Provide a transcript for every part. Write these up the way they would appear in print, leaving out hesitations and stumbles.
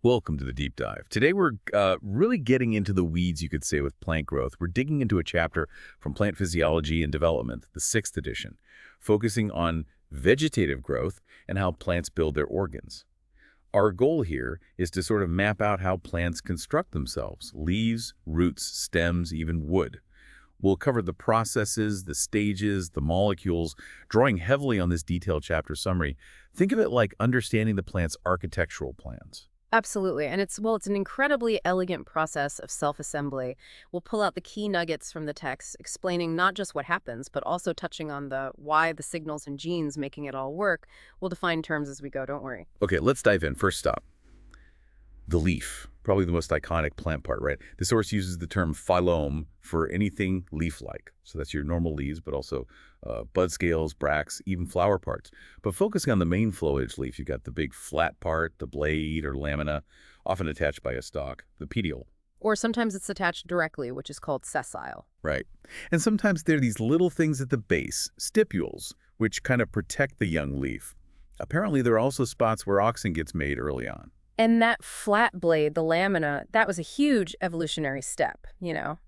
Welcome to the deep dive. Today we're really getting into the weeds, you could say, with plant growth. We're digging into a chapter from Plant Physiology and Development, the 6th edition, focusing on vegetative growth and how plants build their organs. Our goal here is to sort of map out how plants construct themselves: leaves, roots, stems, even wood. We'll cover the processes, the stages, the molecules, drawing heavily on this detailed chapter summary. Think of it like understanding the plant's architectural plans. Absolutely. And it's an incredibly elegant process of self-assembly. We'll pull out the key nuggets from the text, explaining not just what happens, but also touching on the why, the signals and genes making it all work. We'll define terms as we go, don't worry. Okay, let's dive in. First stop, the leaf. Probably the most iconic plant part, right? The source uses the term phylum for anything leaf-like. So that's your normal leaves, but also bud scales, bracts, even flower parts. But focusing on the main foliage leaf, you've got the big flat part, the blade or lamina, often attached by a stalk, the petiole. Or sometimes it's attached directly, which is called sessile. Right. And sometimes there are these little things at the base, stipules, which kind of protect the young leaf. Apparently, there are also spots where auxin gets made early on. And that flat blade, the lamina, that was a huge evolutionary step,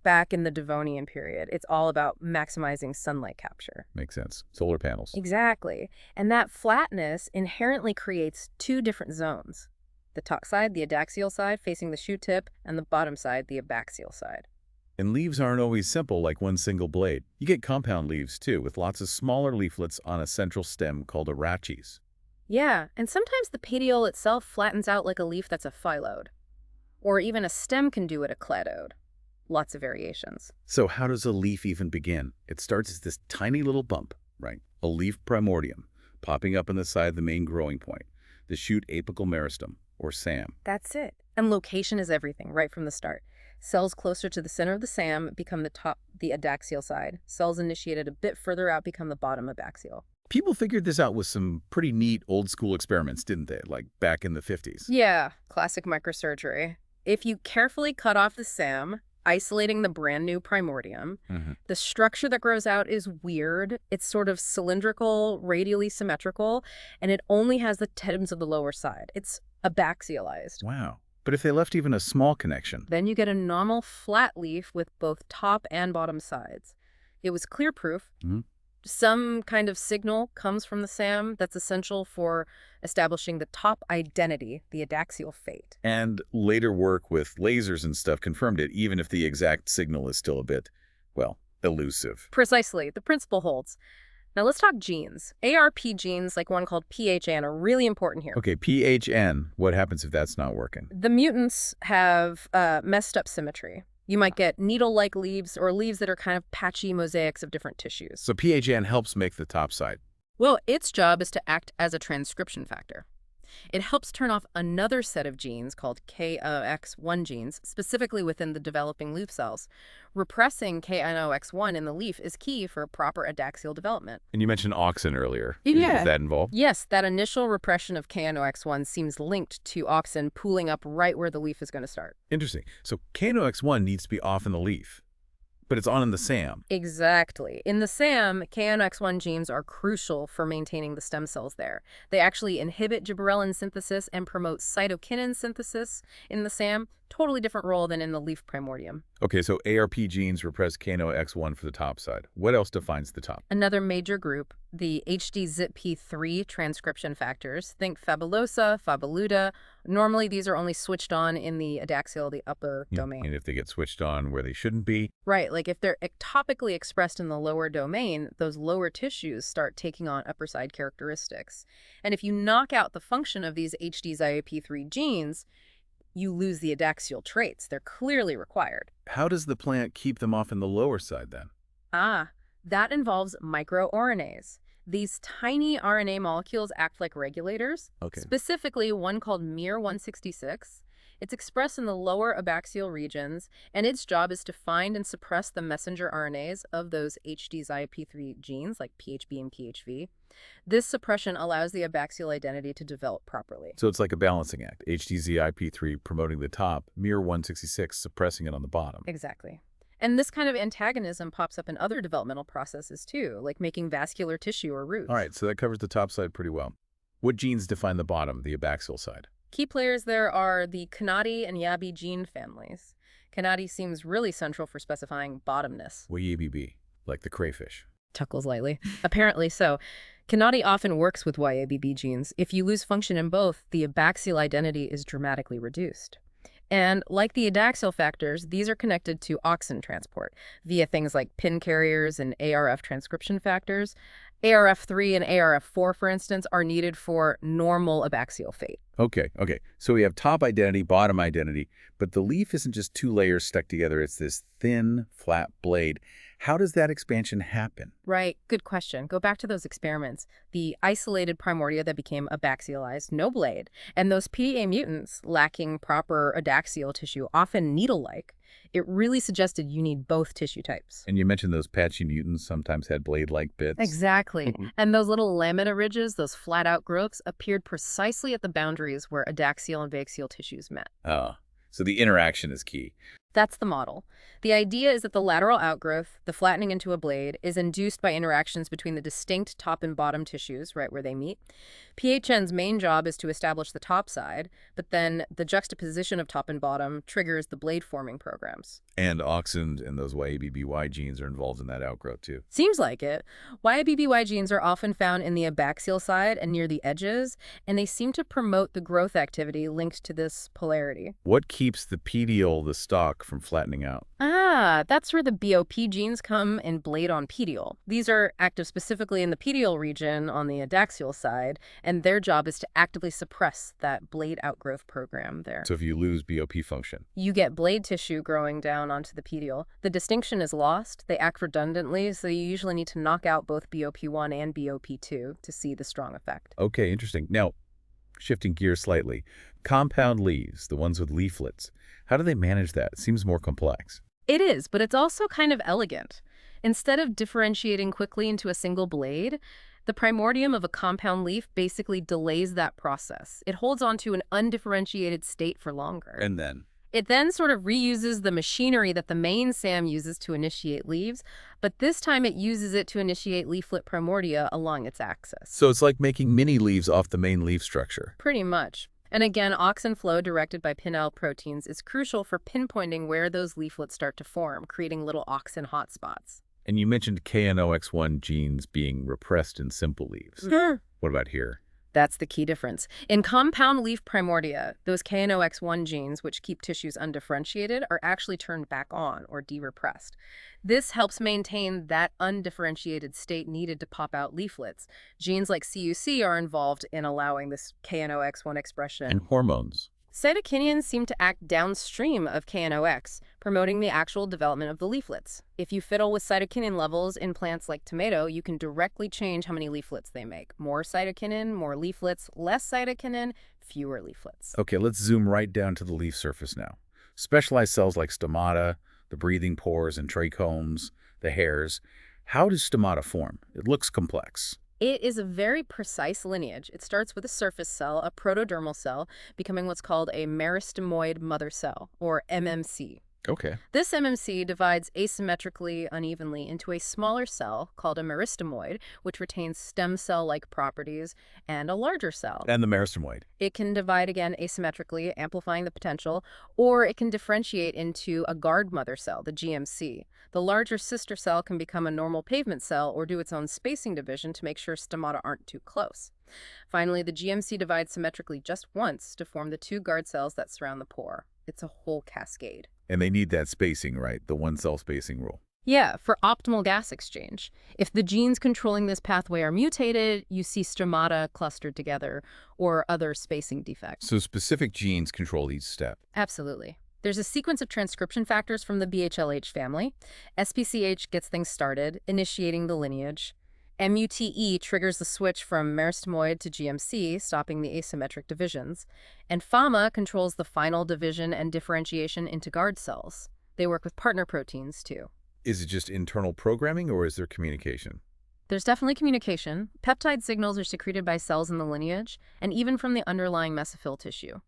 back in the Devonian period. It's all about maximizing sunlight capture. Makes sense. Solar panels. Exactly. And that flatness inherently creates two different zones: the top side, the adaxial side, facing the shoot tip, and the bottom side, the abaxial side. And leaves aren't always simple like one single blade. You get compound leaves, too, with lots of smaller leaflets on a central stem called a rachis. Yeah, and sometimes the petiole itself flattens out like a leaf that's a phylode. Or even a stem can do it a cladode. Lots of variations. So how does a leaf even begin? It starts as this tiny little bump, right? A leaf primordium, popping up on the side of the main growing point, the shoot apical meristem, or SAM. That's it. And location is everything, right from the start. Cells closer to the center of the SAM become the adaxial side. Cells initiated a bit further out become the bottom abaxial. People figured this out with some pretty neat old-school experiments, didn't they? Like back in the 50s. Yeah, classic microsurgery. If you carefully cut off the SAM, isolating the brand new primordium, the structure that grows out is weird. It's sort of cylindrical, radially symmetrical, and it only has the tips of the lower side. It's abaxialized. Wow. But if they left even a small connection? Then you get a normal flat leaf with both top and bottom sides. It was clear proof. Some kind of signal comes from the SAM that's essential for establishing the top identity, the adaxial fate. And later work with lasers and stuff confirmed it, even if the exact signal is still a bit, well, elusive. Precisely. The principle holds. Now let's talk genes. ARP genes, like one called PHN, are really important here. Okay, PHN, what happens if that's not working? The mutants have messed up symmetry. You might get needle-like leaves or leaves that are kind of patchy mosaics of different tissues. So PHN helps make the top side. Well, its job is to act as a transcription factor. It helps turn off another set of genes called KNOX1 genes, specifically within the developing leaf cells. Repressing KNOX1 in the leaf is key for proper adaxial development. And you mentioned auxin earlier. Yeah. Is that involved? Yes, that initial repression of KNOX1 seems linked to auxin pooling up right where the leaf is going to start. Interesting. So KNOX1 needs to be off in the leaf, but it's on in the SAM. Exactly. In the SAM, KNOX1 genes are crucial for maintaining the stem cells there. They actually inhibit gibberellin synthesis and promote cytokinin synthesis in the SAM. Totally different role than in the leaf primordium. Okay, so ARP genes repress KNOX1 for the top side. What else defines the top? Another major group, the HD-ZIP-P3 transcription factors. Think fabulosa, fabulosa. Normally, these are only switched on in the adaxial, the upper domain. And if they get switched on where they shouldn't be? Right, like if they're ectopically expressed in the lower domain, those lower tissues start taking on upper side characteristics. And if you knock out the function of these HD-ZIP-P3 genes, you lose the adaxial traits. They're clearly required. How does the plant keep them off in the lower side then? That involves microRNAs. These tiny RNA molecules act like regulators, specifically one called miR-166. It's expressed in the lower abaxial regions, and its job is to find and suppress the messenger RNAs of those HD-ZIP-P3 genes, like PHB and PHV. This suppression allows the abaxial identity to develop properly. So it's like a balancing act. HD-ZIP-3 promoting the top, miR-166 suppressing it on the bottom. Exactly. And this kind of antagonism pops up in other developmental processes too, like making vascular tissue or roots. All right, so that covers the top side pretty well. What genes define the bottom, the abaxial side? Key players there are the Kanadi and Yabi gene families. Kanadi seems really central for specifying bottomness. YABB, like the crayfish. Chuckles lightly. Apparently so. Kanadi often works with YABB genes. If you lose function in both, the abaxial identity is dramatically reduced. And like the adaxial factors, these are connected to auxin transport via things like pin carriers and ARF transcription factors. ARF3 and ARF4, for instance, are needed for normal abaxial fate. Okay. So we have top identity, bottom identity, but the leaf isn't just two layers stuck together. It's this thin, flat blade. How does that expansion happen? Right. Good question. Go back to those experiments. The isolated primordia that became abaxialized, no blade, and those PDA mutants lacking proper adaxial tissue, often needle-like. It really suggested you need both tissue types. And you mentioned those patchy mutants sometimes had blade-like bits. Exactly. And those little lamina ridges, those flat-out growths, appeared precisely at the boundaries where adaxial and baxial tissues met. Oh, so the interaction is key. That's the model. The idea is that the lateral outgrowth, the flattening into a blade, is induced by interactions between the distinct top and bottom tissues, right where they meet. PHN's main job is to establish the top side, but then the juxtaposition of top and bottom triggers the blade-forming programs. And auxin and those YABBY genes are involved in that outgrowth too. Seems like it. YABBY genes are often found in the abaxial side and near the edges, and they seem to promote the growth activity linked to this polarity. What keeps the pedial, the stalk, from flattening out? That's where the BOP genes come and blade on pedial. These are active specifically in the pedial region on the adaxial side, and their job is to actively suppress that blade outgrowth program there. So if you lose BOP function, you get blade tissue growing down onto the pedial. The distinction is lost. They act redundantly, so you usually need to knock out both BOP1 and BOP2 to see the strong effect. Okay, interesting. Now, shifting gears slightly, compound leaves, the ones with leaflets, how do they manage that? It seems more complex. It is, but it's also kind of elegant. Instead of differentiating quickly into a single blade, the primordium of a compound leaf basically delays that process. It holds on to an undifferentiated state for longer. And then? It then sort of reuses the machinery that the main SAM uses to initiate leaves, but this time it uses it to initiate leaflet primordia along its axis. So it's like making mini leaves off the main leaf structure. Pretty much. And again, auxin flow directed by PINL proteins is crucial for pinpointing where those leaflets start to form, creating little auxin hotspots. And you mentioned KNOX1 genes being repressed in simple leaves. What about here? That's the key difference. In compound leaf primordia, those KNOX1 genes, which keep tissues undifferentiated, are actually turned back on or de-repressed. This helps maintain that undifferentiated state needed to pop out leaflets. Genes like CUC are involved in allowing this KNOX1 expression. And hormones. Cytokinians seem to act downstream of KNOX, promoting the actual development of the leaflets. If you fiddle with cytokinin levels in plants like tomato, you can directly change how many leaflets they make. More cytokinin, more leaflets, less cytokinin, fewer leaflets. Okay, let's zoom right down to the leaf surface now. Specialized cells like stomata, the breathing pores and trichomes, the hairs. How does stomata form? It looks complex. It is a very precise lineage. It starts with a surface cell, a protodermal cell, becoming what's called a meristemoid mother cell, or MMC. Okay. This MMC divides asymmetrically unevenly into a smaller cell called a meristemoid, which retains stem cell-like properties, and a larger cell. And the meristemoid. It can divide again asymmetrically, amplifying the potential, or it can differentiate into a guard mother cell, the GMC. The larger sister cell can become a normal pavement cell or do its own spacing division to make sure stomata aren't too close. Finally, the GMC divides symmetrically just once to form the two guard cells that surround the pore. It's a whole cascade. And they need that spacing, right? The one-cell spacing rule. Yeah, for optimal gas exchange. If the genes controlling this pathway are mutated, you see stomata clustered together or other spacing defects. So specific genes control each step. Absolutely. There's a sequence of transcription factors from the BHLH family. SPCH gets things started, initiating the lineage. MUTE triggers the switch from meristemoid to GMC, stopping the asymmetric divisions. And FAMA controls the final division and differentiation into guard cells. They work with partner proteins, too. Is it just internal programming, or is there communication? There's definitely communication. Peptide signals are secreted by cells in the lineage, and even from the underlying mesophyll tissue.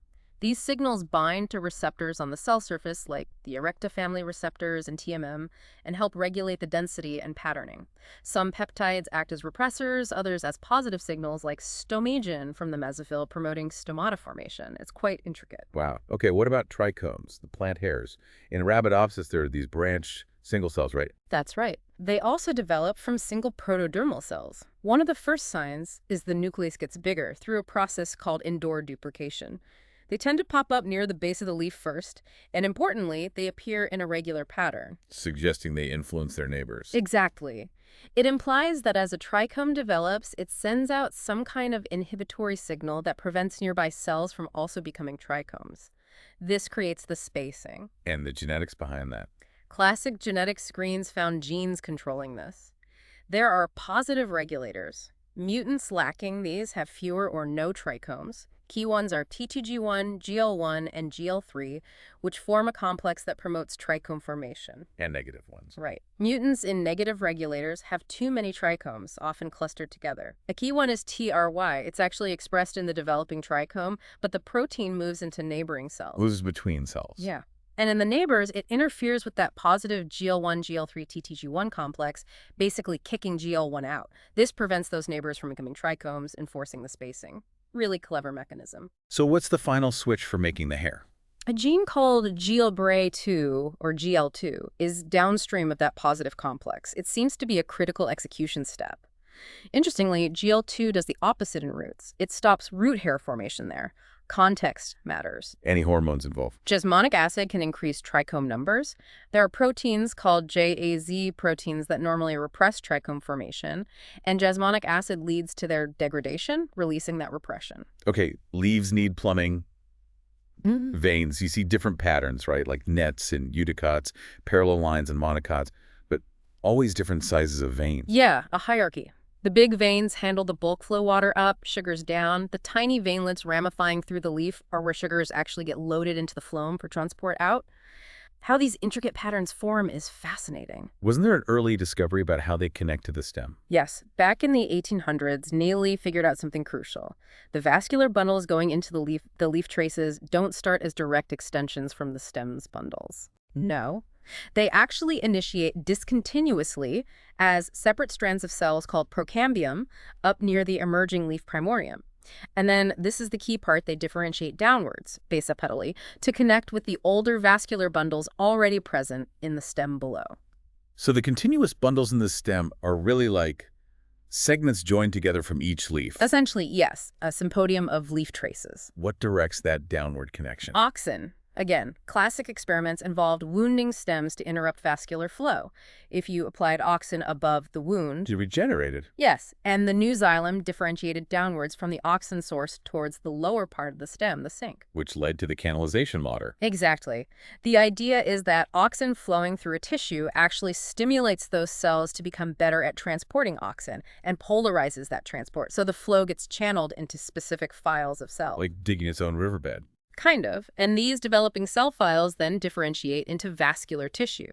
These signals bind to receptors on the cell surface like the erecta family receptors and TMM and help regulate the density and patterning. Some peptides act as repressors, others as positive signals like stomagin from the mesophyll promoting stomata formation. It's quite intricate. Wow. Okay, what about trichomes, the plant hairs? In Arabidopsis, there are these branched single cells, right? That's right. They also develop from single protodermal cells. One of the first signs is the nucleus gets bigger through a process called indoor duplication. They tend to pop up near the base of the leaf first, and importantly, they appear in a regular pattern. Suggesting they influence their neighbors. Exactly. It implies that as a trichome develops, it sends out some kind of inhibitory signal that prevents nearby cells from also becoming trichomes. This creates the spacing. And the genetics behind that. Classic genetic screens found genes controlling this. There are positive regulators. Mutants lacking these have fewer or no trichomes. Key ones are T2G1, GL1, and GL3, which form a complex that promotes trichome formation. And negative ones. Right. Mutants in negative regulators have too many trichomes, often clustered together. A key one is TRY. It's actually expressed in the developing trichome, but the protein moves into neighboring cells. Moves between cells. Yeah. And in the neighbors, it interferes with that positive GL1, GL3, TTG1 complex, basically kicking GL1 out. This prevents those neighbors from becoming trichomes, enforcing the spacing. Really clever mechanism. So what's the final switch for making the hair? A gene called GLBRA2, or GL2, is downstream of that positive complex. It seems to be a critical execution step. Interestingly, GL2 does the opposite in roots. It stops root hair formation there. Context matters. Any hormones involved? Jasmonic acid can increase trichome numbers. There are proteins called JAZ proteins that normally repress trichome formation, and jasmonic acid leads to their degradation, releasing that repression. Okay, leaves need plumbing. Veins, you see different patterns, right? Like nets and eudicots, parallel lines and monocots, but always different sizes of veins. Yeah, a hierarchy. The big veins handle the bulk flow water up, sugars down. The tiny veinlets ramifying through the leaf are where sugars actually get loaded into the phloem for transport out. How these intricate patterns form is fascinating. Wasn't there an early discovery about how they connect to the stem? Yes. Back in the 1800s, Neely figured out something crucial. The vascular bundles going into the leaf traces don't start as direct extensions from the stem's bundles. No. They actually initiate discontinuously as separate strands of cells called procambium up near the emerging leaf primordium. And then this is the key part, they differentiate downwards, basipetally, to connect with the older vascular bundles already present in the stem below. So the continuous bundles in the stem are really like segments joined together from each leaf. Essentially, yes, a symposium of leaf traces. What directs that downward connection? Auxin. Again, classic experiments involved wounding stems to interrupt vascular flow. If you applied auxin above the wound... You regenerated. Yes, and the new xylem differentiated downwards from the auxin source towards the lower part of the stem, the sink. Which led to the canalization motor. Exactly. The idea is that auxin flowing through a tissue actually stimulates those cells to become better at transporting auxin and polarizes that transport, so the flow gets channeled into specific files of cells. Like digging its own riverbed. Kind of, and these developing cell files then differentiate into vascular tissue.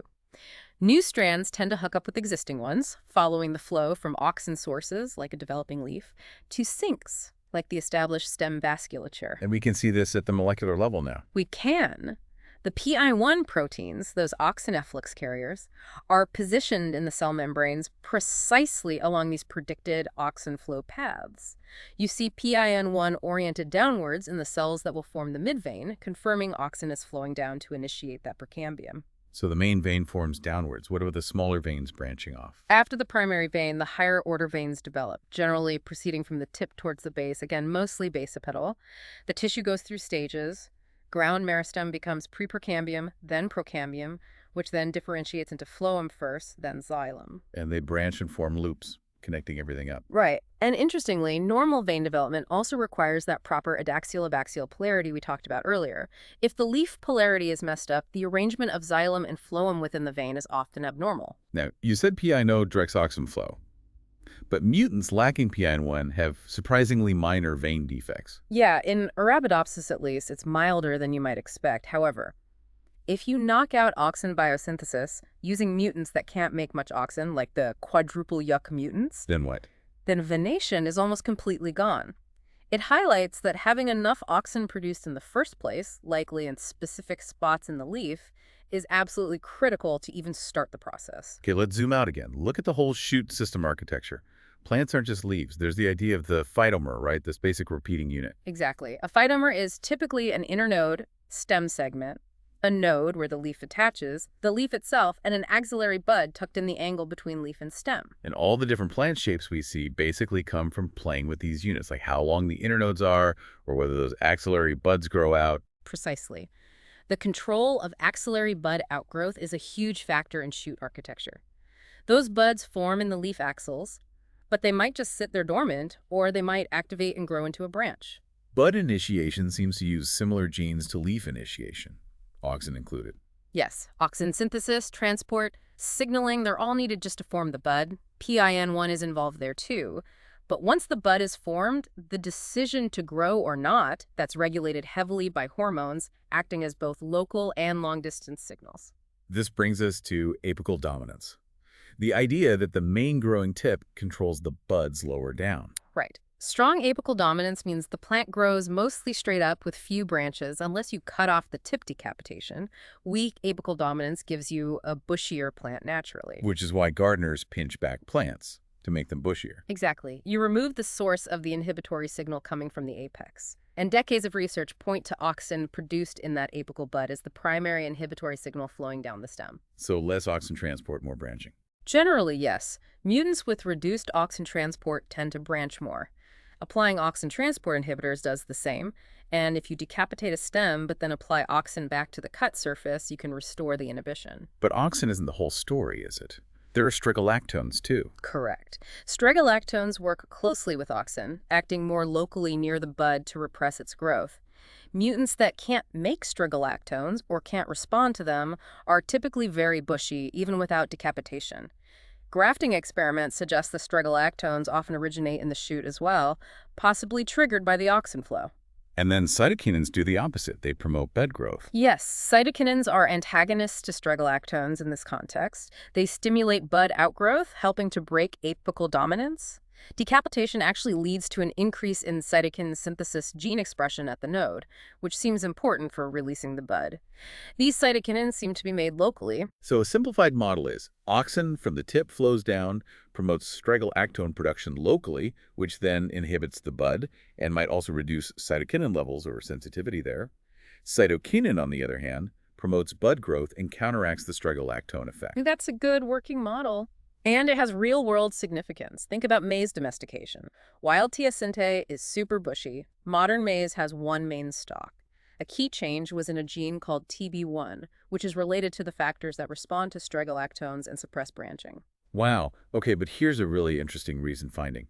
New strands tend to hook up with existing ones, following the flow from auxin sources, like a developing leaf, to sinks, like the established stem vasculature. And we can see this at the molecular level now. We can. The PI1 proteins, those auxin efflux carriers, are positioned in the cell membranes precisely along these predicted auxin flow paths. You see PIN1 oriented downwards in the cells that will form the midvein, confirming auxin is flowing down to initiate that precambium. So the main vein forms downwards. What about the smaller veins branching off? After the primary vein, the higher order veins develop, generally proceeding from the tip towards the base, again, mostly basipetal. The tissue goes through stages. Ground meristem becomes prepercambium, then procambium, which then differentiates into phloem first, then xylem. And they branch and form loops, connecting everything up. Right. And interestingly, normal vein development also requires that proper adaxial-abaxial polarity we talked about earlier. If the leaf polarity is messed up, the arrangement of xylem and phloem within the vein is often abnormal. Now, you said PI directs auxin flow. But mutants lacking PIN1 have surprisingly minor vein defects. Yeah, in Arabidopsis at least, it's milder than you might expect. However, if you knock out auxin biosynthesis using mutants that can't make much auxin, like the quadruple yuck mutants... Then what? Then venation is almost completely gone. It highlights that having enough auxin produced in the first place, likely in specific spots in the leaf, is absolutely critical to even start the process. Okay, let's zoom out again. Look at the whole shoot system architecture. Plants aren't just leaves. There's the idea of the phytomer, right? This basic repeating unit. Exactly. A phytomer is typically an internode, stem segment, a node where the leaf attaches, the leaf itself, and an axillary bud tucked in the angle between leaf and stem. And all the different plant shapes we see basically come from playing with these units, like how long the internodes are, or whether those axillary buds grow out. Precisely. The control of axillary bud outgrowth is a huge factor in shoot architecture. Those buds form in the leaf axils, but they might just sit there dormant, or they might activate and grow into a branch. Bud initiation seems to use similar genes to leaf initiation, auxin included. Yes, auxin synthesis, transport, signaling, they're all needed just to form the bud. PIN1 is involved there too. But once the bud is formed, the decision to grow or not, that's regulated heavily by hormones, acting as both local and long-distance signals. This brings us to apical dominance. The idea that the main growing tip controls the buds lower down. Right. Strong apical dominance means the plant grows mostly straight up with few branches unless you cut off the tip decapitation. Weak apical dominance gives you a bushier plant naturally. Which is why gardeners pinch back plants to make them bushier. Exactly. You remove the source of the inhibitory signal coming from the apex. And decades of research point to auxin produced in that apical bud as the primary inhibitory signal flowing down the stem. So less auxin transport, more branching. Generally, yes. Mutants with reduced auxin transport tend to branch more. Applying auxin transport inhibitors does the same, and if you decapitate a stem but then apply auxin back to the cut surface, you can restore the inhibition. But auxin isn't the whole story, is it? There are strigolactones, too. Correct. Strigolactones work closely with auxin, acting more locally near the bud to repress its growth. Mutants that can't make strigolactones or can't respond to them are typically very bushy, even without decapitation. Grafting experiments suggest the strigolactones often originate in the shoot as well, possibly triggered by the auxin flow. And then cytokinins do the opposite. They promote bud growth. Yes, cytokinins are antagonists to strigolactones in this context. They stimulate bud outgrowth, helping to break apical dominance. Decapitation actually leads to an increase in cytokinin synthesis gene expression at the node, which seems important for releasing the bud. These cytokinins seem to be made locally. So a simplified model is auxin from the tip flows down, promotes strigolactone production locally, which then inhibits the bud and might also reduce cytokinin levels or sensitivity there. Cytokinin, on the other hand, promotes bud growth and counteracts the strigolactone effect. That's a good working model. And it has real-world significance. Think about maize domestication. Wild teosinte is super bushy. Modern maize has one main stalk. A key change was in a gene called TB1, which is related to the factors that respond to strigolactones and suppress branching. Wow. Okay, but here's a really interesting recent finding.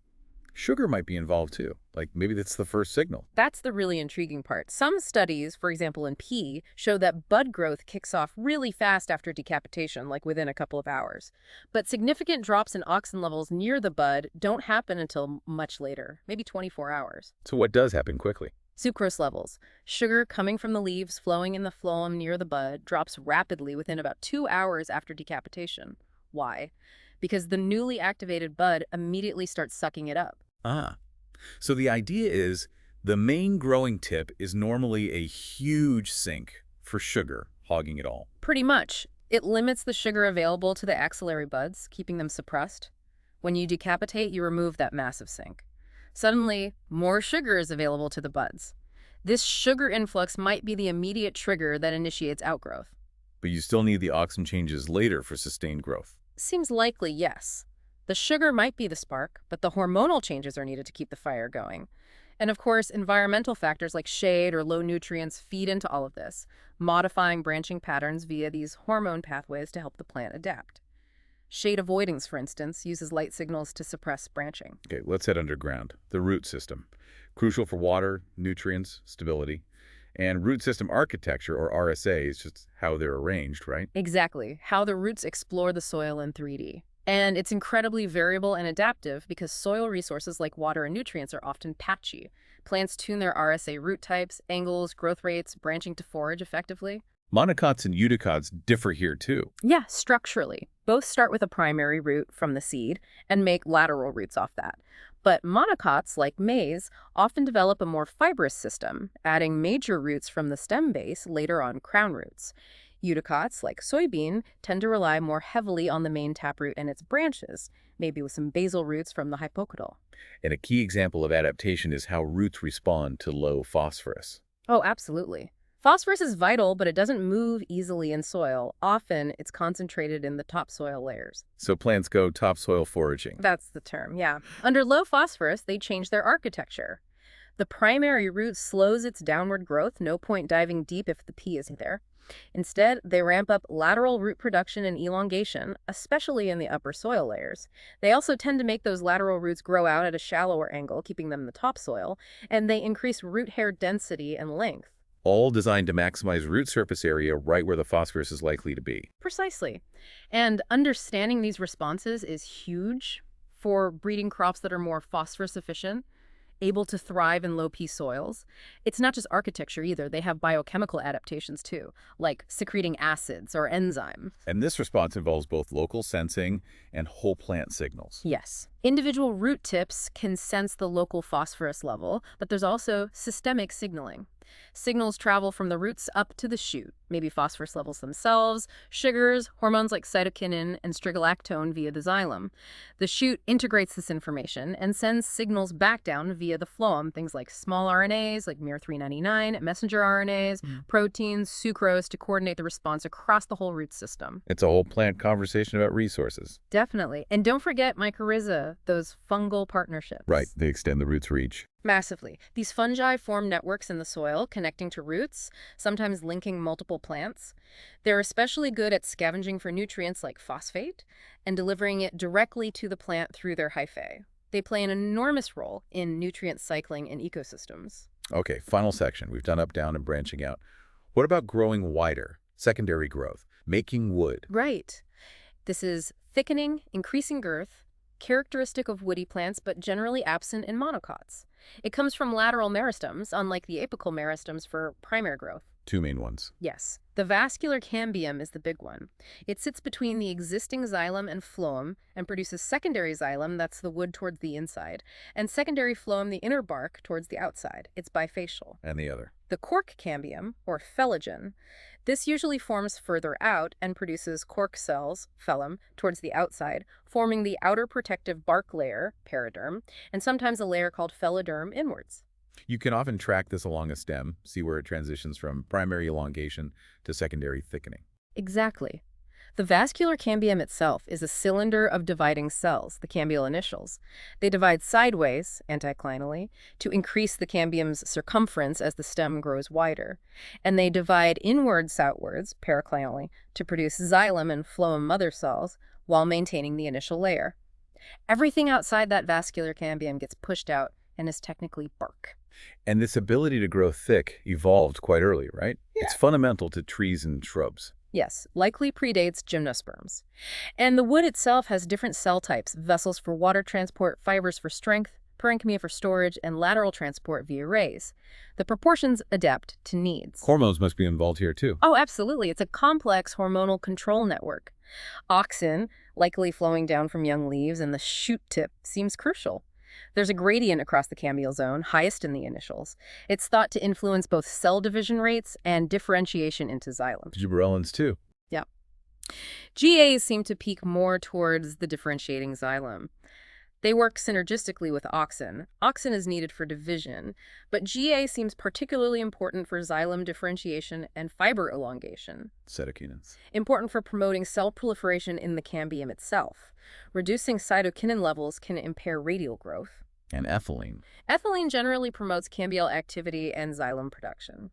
Sugar might be involved too. Like maybe that's the first signal. That's the really intriguing part. Some studies, for example in pea, show that bud growth kicks off really fast after decapitation, like within a couple of hours. But significant drops in auxin levels near the bud don't happen until much later, maybe 24 hours. So what does happen quickly? Sucrose levels. Sugar coming from the leaves flowing in the phloem near the bud drops rapidly within about 2 hours after decapitation. Why? Because the newly activated bud immediately starts sucking it up. Ah. So the idea is the main growing tip is normally a huge sink for sugar, hogging it all. Pretty much. It limits the sugar available to the axillary buds, keeping them suppressed. When you decapitate, you remove that massive sink. Suddenly, more sugar is available to the buds. This sugar influx might be the immediate trigger that initiates outgrowth. But you still need the auxin changes later for sustained growth. Seems likely, yes. The sugar might be the spark, but the hormonal changes are needed to keep the fire going. And of course, environmental factors like shade or low nutrients feed into all of this, modifying branching patterns via these hormone pathways to help the plant adapt. Shade avoidance, for instance, uses light signals to suppress branching. Okay, let's head underground. The root system. Crucial for water, nutrients, stability. And root system architecture, or RSA, is just how they're arranged, right? Exactly. How the roots explore the soil in 3D. And it's incredibly variable and adaptive because soil resources like water and nutrients are often patchy. Plants tune their RSA root types, angles, growth rates, branching to forage effectively. Monocots and eudicots differ here too. Yeah, structurally. Both start with a primary root from the seed and make lateral roots off that. But monocots, like maize, often develop a more fibrous system, adding major roots from the stem base, later on crown roots. Eudicots, like soybean, tend to rely more heavily on the main taproot and its branches, maybe with some basal roots from the hypocondyle. And a key example of adaptation is how roots respond to low phosphorus. Oh, absolutely. Phosphorus is vital, but it doesn't move easily in soil. Often, it's concentrated in the topsoil layers. So plants go topsoil foraging. That's the term, yeah. Under low phosphorus, they change their architecture. The primary root slows its downward growth, no point diving deep if the P isn't there. Instead, they ramp up lateral root production and elongation, especially in the upper soil layers. They also tend to make those lateral roots grow out at a shallower angle, keeping them in the topsoil, and they increase root hair density and length. All designed to maximize root surface area right where the phosphorus is likely to be. Precisely. And understanding these responses is huge for breeding crops that are more phosphorus efficient, able to thrive in low P soils. It's not just architecture either. They have biochemical adaptations too, like secreting acids or enzymes. And this response involves both local sensing and whole plant signals. Yes. Individual root tips can sense the local phosphorus level, but there's also systemic signaling. Signals travel from the roots up to the shoot, maybe phosphorus levels themselves, sugars, hormones like cytokinin and strigolactone via the xylem. The shoot integrates this information and sends signals back down via the phloem, things like small RNAs like miR399, messenger RNAs, proteins, sucrose to coordinate the response across the whole root system. It's a whole plant conversation about resources. Definitely. And don't forget mycorrhiza, those fungal partnerships. Right, they extend the root's reach. Massively. These fungi form networks in the soil, connecting to roots, sometimes linking multiple plants. They're especially good at scavenging for nutrients like phosphate and delivering it directly to the plant through their hyphae. They play an enormous role in nutrient cycling in ecosystems. Okay, final section. We've done up, down, and branching out. What about growing wider, secondary growth, making wood? Right. This is thickening, increasing girth, characteristic of woody plants, but generally absent in monocots. It comes from lateral meristems, unlike the apical meristems for primary growth. Two main ones. Yes. The vascular cambium is the big one. It sits between the existing xylem and phloem and produces secondary xylem, that's the wood towards the inside, and secondary phloem, the inner bark, towards the outside. It's bifacial. And the other. The cork cambium, or phelogen, this usually forms further out and produces cork cells, phellem, towards the outside, forming the outer protective bark layer, periderm, and sometimes a layer called pheloderm inwards. You can often track this along a stem, see where it transitions from primary elongation to secondary thickening. Exactly. The vascular cambium itself is a cylinder of dividing cells, the cambial initials. They divide sideways, anticlinally, to increase the cambium's circumference as the stem grows wider. And they divide inwards-outwards, periclinally, to produce xylem and phloem mother cells while maintaining the initial layer. Everything outside that vascular cambium gets pushed out and is technically bark. And this ability to grow thick evolved quite early, right? Yeah. It's fundamental to trees and shrubs. Yes, likely predates gymnosperms. And the wood itself has different cell types, vessels for water transport, fibers for strength, parenchyma for storage, and lateral transport via rays. The proportions adapt to needs. Hormones must be involved here too. Oh, absolutely. It's a complex hormonal control network. Auxin, likely flowing down from young leaves, and the shoot tip seems crucial. There's a gradient across the cambial zone, highest in the initials. It's thought to influence both cell division rates and differentiation into xylem. Gibberellins too. Yeah. GAs seem to peak more towards the differentiating xylem. They work synergistically with auxin. Auxin is needed for division, but GA seems particularly important for xylem differentiation and fiber elongation. Cytokinins. Important for promoting cell proliferation in the cambium itself. Reducing cytokinin levels can impair radial growth. And ethylene. Ethylene generally promotes cambial activity and xylem production.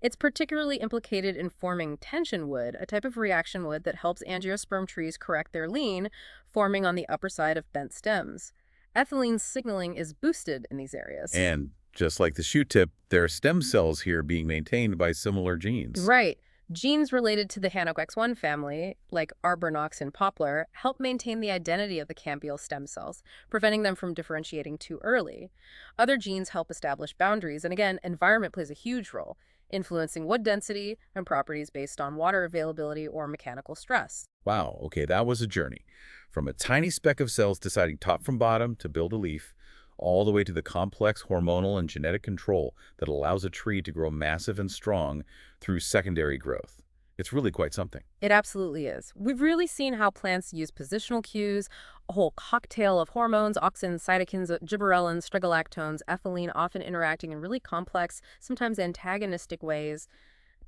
It's particularly implicated in forming tension wood, a type of reaction wood that helps angiosperm trees correct their lean, forming on the upper side of bent stems. Ethylene signaling is boosted in these areas. And just like the shoot tip, there are stem cells here being maintained by similar genes. Right. Genes related to the HANOX1 family, like arbornox in poplar, help maintain the identity of the cambial stem cells, preventing them from differentiating too early. Other genes help establish boundaries, and again, environment plays a huge role, influencing wood density and properties based on water availability or mechanical stress. Wow, okay, that was a journey. From a tiny speck of cells deciding top from bottom to build a leaf, all the way to the complex hormonal and genetic control that allows a tree to grow massive and strong through secondary growth. It's really quite something. It absolutely is. We've really seen how plants use positional cues, a whole cocktail of hormones, auxins, cytokines, gibberellins, strigolactones, ethylene, often interacting in really complex, sometimes antagonistic ways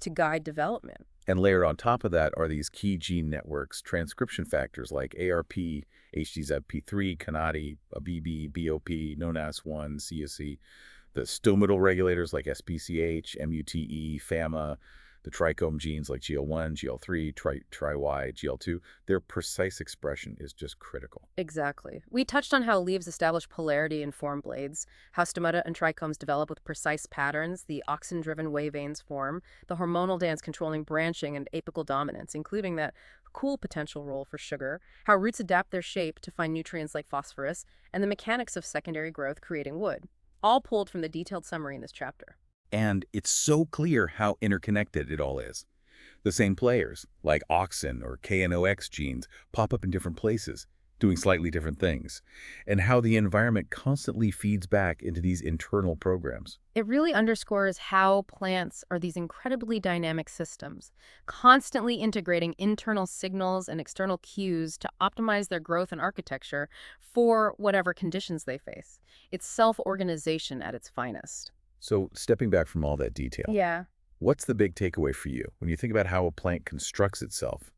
to guide development. And layered on top of that are these key gene networks, transcription factors like ARP, HTZP3, KINATI, BB, BOP, NONAS1, CSC, the stomatal regulators like SPCH, MUTE, FAMA, the trichome genes like GL1, GL3, TRY, GL2, their precise expression is just critical. Exactly. We touched on how leaves establish polarity and form blades, how stomata and trichomes develop with precise patterns, the auxin-driven way veins form, the hormonal dance controlling branching and apical dominance, including that cool potential role for sugar, how roots adapt their shape to find nutrients like phosphorus, and the mechanics of secondary growth creating wood, all pulled from the detailed summary in this chapter. And it's so clear how interconnected it all is. The same players, like auxin or KNOX genes, pop up in different places, doing slightly different things, and how the environment constantly feeds back into these internal programs. It really underscores how plants are these incredibly dynamic systems, constantly integrating internal signals and external cues to optimize their growth and architecture for whatever conditions they face. It's self-organization at its finest. So stepping back from all that detail, Yeah. what's the big takeaway for you when you think about how a plant constructs itself,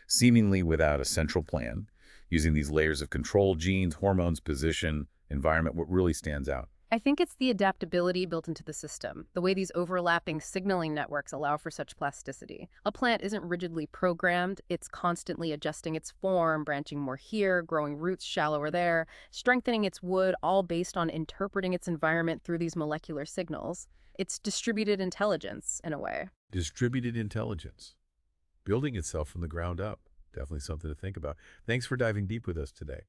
seemingly without a central plan, using these layers of control, genes, hormones, position, environment? What really stands out? I think it's the adaptability built into the system, the way these overlapping signaling networks allow for such plasticity. A plant isn't rigidly programmed, it's constantly adjusting its form, branching more here, growing roots shallower there, strengthening its wood, all based on interpreting its environment through these molecular signals. It's distributed intelligence, in a way. Distributed intelligence, building itself from the ground up. Definitely something to think about. Thanks for diving deep with us today.